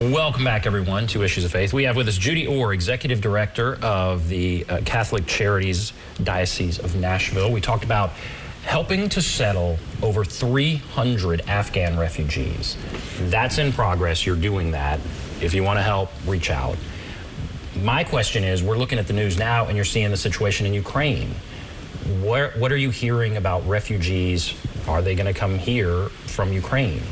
Welcome back, everyone, to Issues of Faith. We have with us Judy Orr, Executive Director of the Catholic Charities Diocese of Nashville. We talked about helping to settle over 300 Afghan refugees. That's in progress. You're doing that. If you want to help, reach out. My question is, we're looking at the news now, and you're seeing the situation in Ukraine. What are you hearing about refugees? Are they going to come here from Ukraine?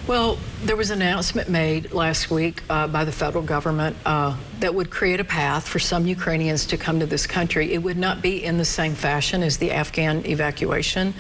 Well, there was an announcement made last week by the federal government that would create a path for some Ukrainians to come to this country. It would not be in the same fashion as the Afghan evacuation,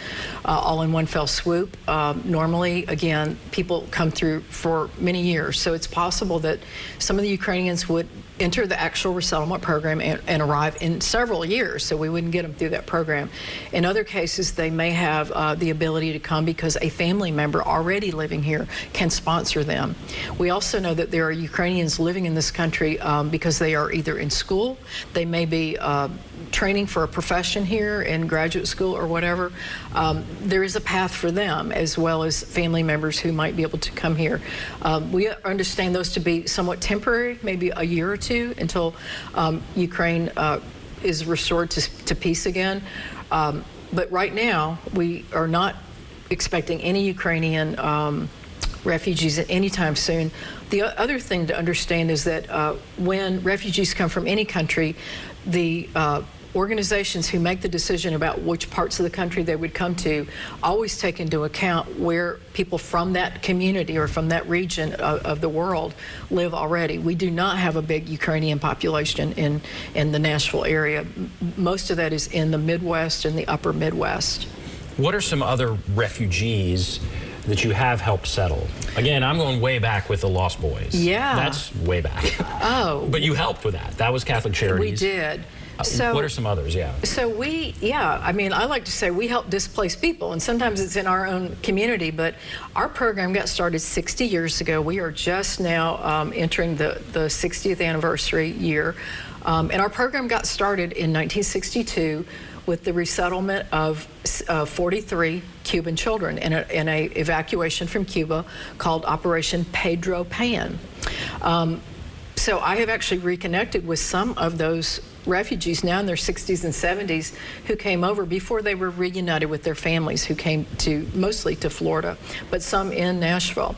all in one fell swoop. Normally, again, people come through for many years, so it's possible that some of the Ukrainians would enter the actual resettlement program and arrive in several years, so we wouldn't get them through that program. In other cases, they may have the ability to come because a family member already living here can sponsor them. We also know that there are Ukrainians living in this country because they are either in school, they may be training for a profession here in graduate school or whatever. There is a path for them, as well as family members who might be able to come here. We understand those to be somewhat temporary, maybe a year or two until Ukraine is restored to peace again. But right now, we are not expecting any Ukrainian refugees at any time soon. The other thing to understand is that when refugees come from any country, the organizations who make the decision about which parts of the country they would come to always take into account where people from that community or from that region of the world live already. We do not have a big Ukrainian population in the Nashville area. Most of that is in the Midwest and the upper Midwest. What are some other refugees that you have helped settle? Again, I'm going way back with the Lost Boys. Yeah. That's way back. Oh. But you helped with that. That was Catholic Charities. We did. So, what are some others? Yeah. So I mean, I like to say we help displaced people, and sometimes it's in our own community, but our program got started 60 years ago. We are just now entering the 60th anniversary year. And our program got started in 1962 with the resettlement of 43 Cuban children in a evacuation from Cuba called Operation Pedro Pan. So I have actually reconnected with some of those refugees now in their 60s and 70s who came over before they were reunited with their families, who came mostly to Florida, but some in Nashville.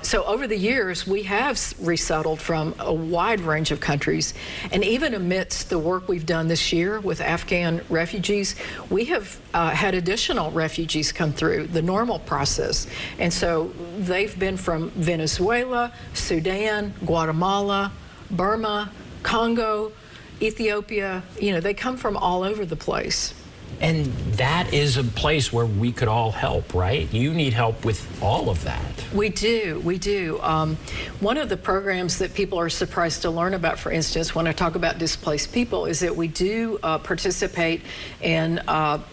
So over the years, we have resettled from a wide range of countries, and even amidst the work we've done this year with Afghan refugees, we have had additional refugees come through the normal process. And so they've been from Venezuela, Sudan, Guatemala, Burma, Congo, Ethiopia. You know, they come from all over the place. And that is a place where we could all help, right? You need help with all of that. We do. One of the programs that people are surprised to learn about, for instance, when I talk about displaced people, is that we do participate in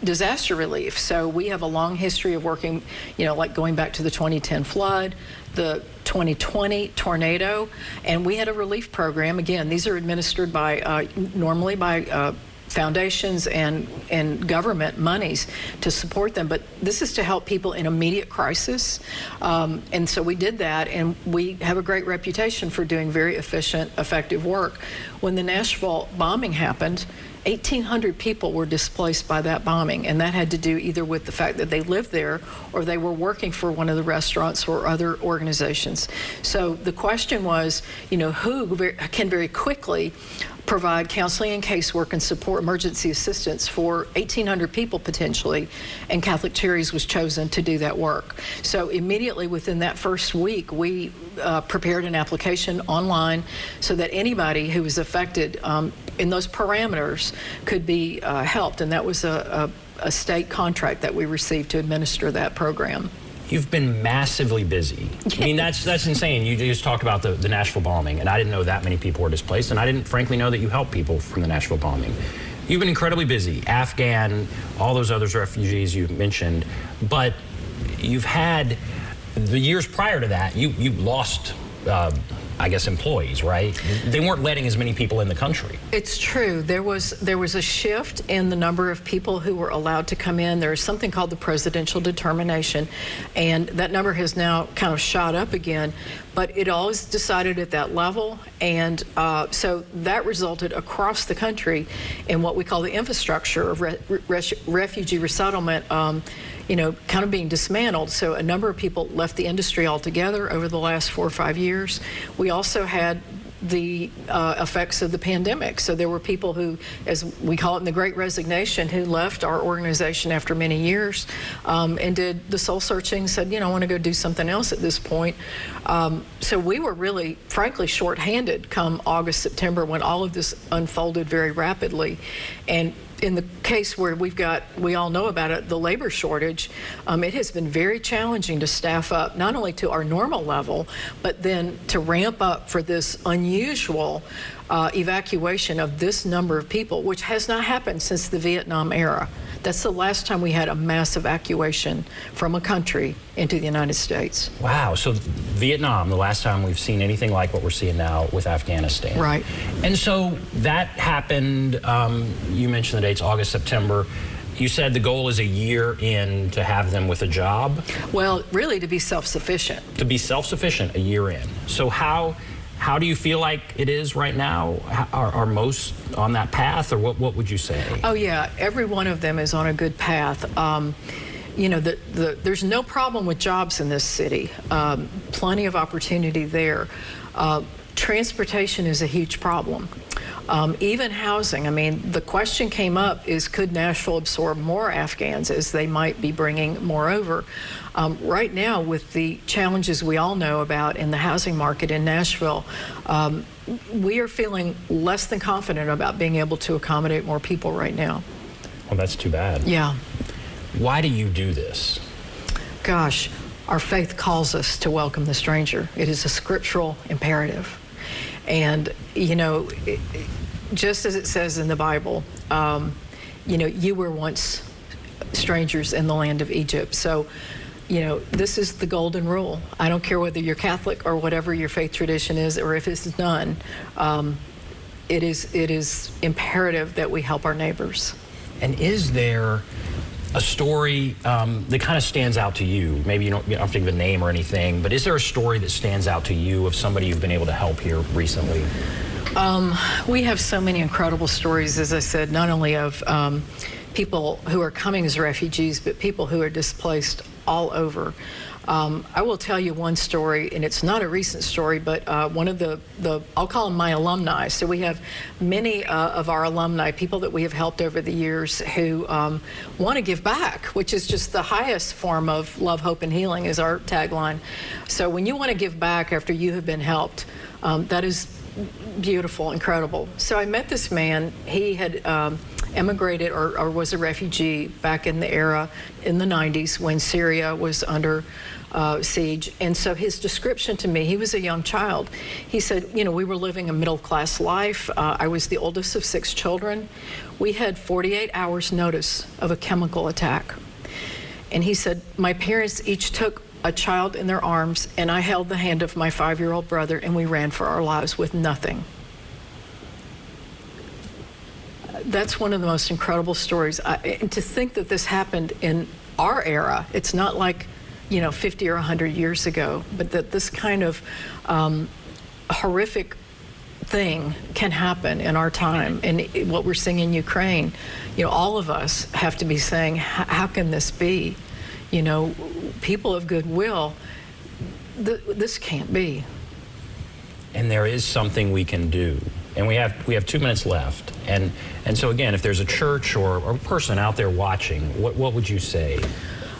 disaster relief. So we have a long history of working, you know, like going back to the 2010 flood, the 2020 tornado, and we had a relief program. Again, these are administered by normally by foundations and government monies to support them, but this is to help people in immediate crisis. And so we did that, and we have a great reputation for doing very efficient, effective work. When the Nashville bombing happened, 1,800 people were displaced by that bombing, and that had to do either with the fact that they lived there or they were working for one of the restaurants or other organizations. So the question was, you know, who can very quickly provide counseling and casework and support emergency assistance for 1,800 people potentially, and Catholic Charities was chosen to do that work. So immediately within that first week, we prepared an application online so that anybody who was affected in those parameters could be helped, and that was a state contract that we received to administer that program. You've been massively busy. I mean, that's insane. You just talked about the Nashville bombing, and I didn't know that many people were displaced, and I didn't frankly know that you helped people from the Nashville bombing. You've been incredibly busy. Afghan, all those other refugees you mentioned, but you've had, the years prior to that, you lost I guess, employees, right? They weren't letting as many people in the country. It's true. There was a shift in the number of people who were allowed to come in. There's something called the presidential determination, and that number has now kind of shot up again. But it always decided at that level, and so that resulted across the country in what we call the infrastructure of refugee resettlement, kind of being dismantled. So a number of people left the industry altogether over the last 4 or 5 years. We also had the effects of the pandemic. So there were people who, as we call it in the Great Resignation, who left our organization after many years and did the soul searching, said, I want to go do something else at this point. So we were really, frankly, shorthanded come August, September, when all of this unfolded very rapidly. And in the case where we all know about it, the labor shortage, it has been very challenging to staff up, not only to our normal level, but then to ramp up for this unusual evacuation of this number of people, which has not happened since the Vietnam era. That's the last time we had a mass evacuation from a country into the United States. Wow, so Vietnam, the last time we've seen anything like what we're seeing now with Afghanistan. Right. And so that happened, you mentioned the dates, August, September. You said the goal is a year in to have them with a job? Well, really to be self-sufficient. To be self-sufficient a year in. So how do you feel like it is right now? Are most on that path, or what would you say? Oh yeah, every one of them is on a good path. There's no problem with jobs in this city. Plenty of opportunity there. Transportation is a huge problem. Even housing. I mean, the question came up is, could Nashville absorb more Afghans as they might be bringing more over? Right now, with the challenges we all know about in the housing market in Nashville, we are feeling less than confident about being able to accommodate more people right now. Well, that's too bad. Yeah. Why do you do this? Gosh, our faith calls us to welcome the stranger. It is a scriptural imperative. And, just as it says in the Bible, you were once strangers in the land of Egypt. So, this is the golden rule. I don't care whether you're Catholic or whatever your faith tradition is, or if it's none. It is imperative that we help our neighbors. And is there a story that kind of stands out to you? Maybe you don't have to give a name or anything, but is there a story that stands out to you of somebody you've been able to help here recently? We have so many incredible stories, as I said, not only of people who are coming as refugees, but people who are displaced all over. I will tell you one story, and it's not a recent story, but one of the I'll call them my alumni. So we have many of our alumni, people that we have helped over the years, who want to give back, which is just the highest form of love, hope, and healing is our tagline. So when you want to give back after you have been helped, that is beautiful, incredible. So I met this man. He had emigrated or was a refugee back in the era in the 90s when Syria was under siege. And so his description to me, he was a young child. He said, we were living a middle-class life. I was the oldest of 6 children. We had 48 hours notice of a chemical attack. And he said, my parents each took a child in their arms, and I held the hand of my 5-year-old brother, and we ran for our lives with nothing. That's one of the most incredible stories. And to think that this happened in our era, it's not like, 50 or 100 years ago, but that this kind of horrific thing can happen in our time. And what we're seeing in Ukraine, all of us have to be saying, how can this be? People of goodwill, this can't be. And there is something we can do. And we have 2 minutes left. And so again, if there's a church or a person out there watching, what would you say?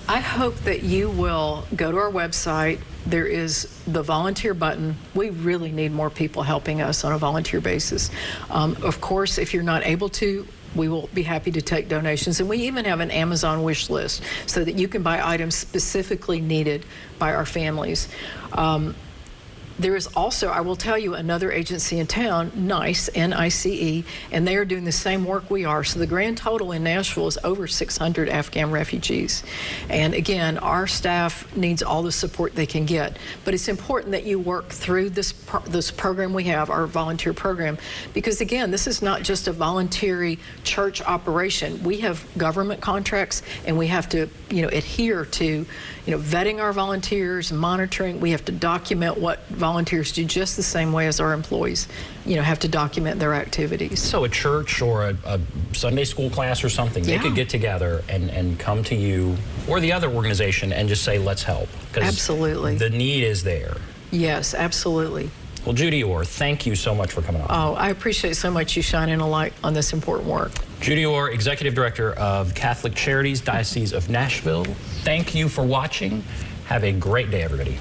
I hope that you will go to our website. There is the volunteer button. We really need more people helping us on a volunteer basis. Of course, if you're not able to, we will be happy to take donations. And we even have an Amazon wish list so that you can buy items specifically needed by our families. There is also, I will tell you, another agency in town, NICE, N-I-C-E, and they are doing the same work we are. So the grand total in Nashville is over 600 Afghan refugees. And again, our staff needs all the support they can get. But it's important that you work through this program we have, our volunteer program, because again, this is not just a voluntary church operation. We have government contracts, and we have to, adhere to, vetting our volunteers, monitoring. We have to document what volunteers do just the same way as our employees, have to document their activities. So a church or a Sunday school class or something, they could get together and come to you or the other organization and just say, let's help. Absolutely. The need is there. Yes, absolutely. Well, Judy Orr, thank you so much for coming on. Oh, I appreciate so much you shining a light on this important work. Judy Orr, Executive Director of Catholic Charities, Diocese of Nashville. Thank you for watching. Have a great day, everybody.